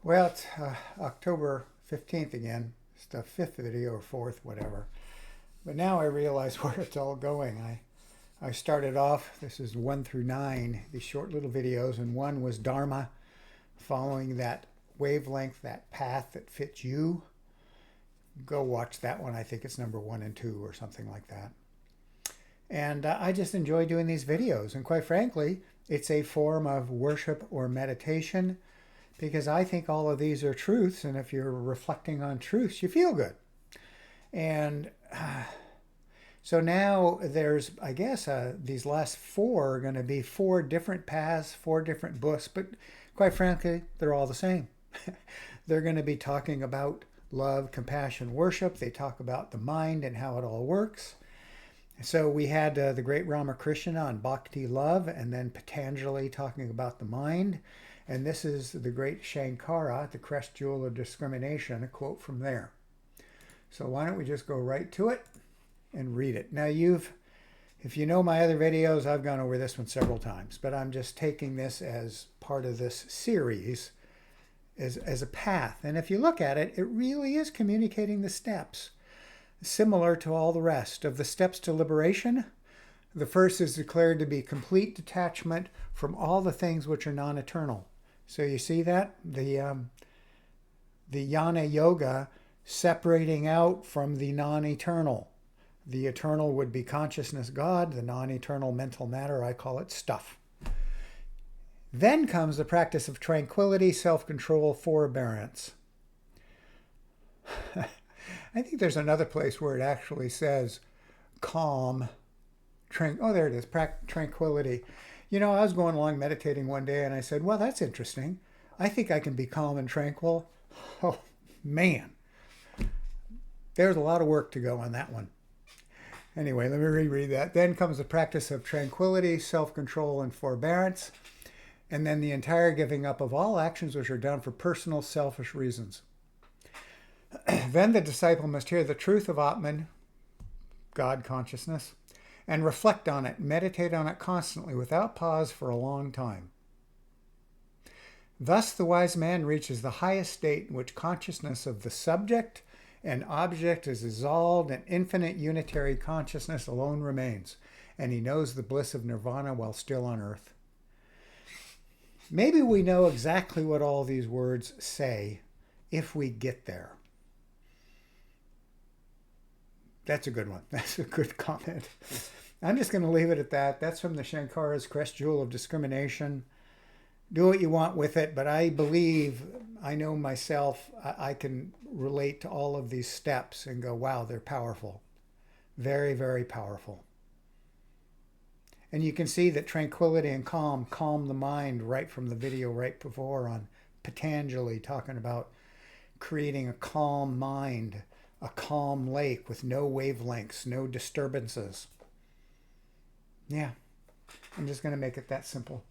Well, it's October 15th again. It's the fifth video or fourth, whatever. But now I realize where it's all going. I started off, this is 1 through 9, these short little videos, and one was Dharma, following that wavelength, that path that fits you. Go watch that one. I think it's number 1 and 2 or something like that. And I just enjoy doing these videos. And quite frankly, it's a form of worship or meditation because I think all of these are truths. And if you're reflecting on truths, you feel good. And so now there's, I guess, these last 4 are going to be 4 different paths, 4 different books. But quite frankly, they're all the same. They're going to be talking about love, compassion, worship. They talk about the mind and how it all works. So we had the great Ramakrishna on Bhakti Love, and then Patanjali talking about the mind. And this is the great Shankara, the crest jewel of discrimination, a quote from there. So why don't we just go right to it and read it. Now if you know my other videos, I've gone over this one several times, but I'm just taking this as part of this series as a path. And if you look at it, it really is communicating the steps, similar to all the rest. Of the steps to liberation, the first is declared to be complete detachment from all the things which are non-eternal. So you see that? The Jnana Yoga separating out from the non-eternal. The eternal would be consciousness, God. The non-eternal mental matter, I call it stuff. Then comes the practice of tranquility, self-control, forbearance. I think there's another place where it actually says calm. Oh, there it is, tranquility. You know, I was going along meditating one day and I said, well, that's interesting. I think I can be calm and tranquil. Oh, man. There's a lot of work to go on that one. Anyway, let me reread that. Then comes the practice of tranquility, self-control, and forbearance. And then the entire giving up of all actions which are done for personal, selfish reasons. Then the disciple must hear the truth of Atman, God consciousness, and reflect on it, meditate on it constantly without pause for a long time. Thus the wise man reaches the highest state in which consciousness of the subject and object is dissolved and infinite unitary consciousness alone remains, and he knows the bliss of nirvana while still on earth. Maybe we know exactly what all these words say if we get there. That's a good one. That's a good comment. I'm just going to leave it at that. That's from the Shankara's Crest Jewel of Discrimination. Do what you want with it, but I believe, I know myself, I can relate to all of these steps and go, wow, they're powerful. Very, very powerful. And you can see that tranquility and calm the mind right from the video right before on Patanjali talking about creating a calm mind, a calm lake with no wavelengths, no disturbances. Yeah, I'm just going to make it that simple.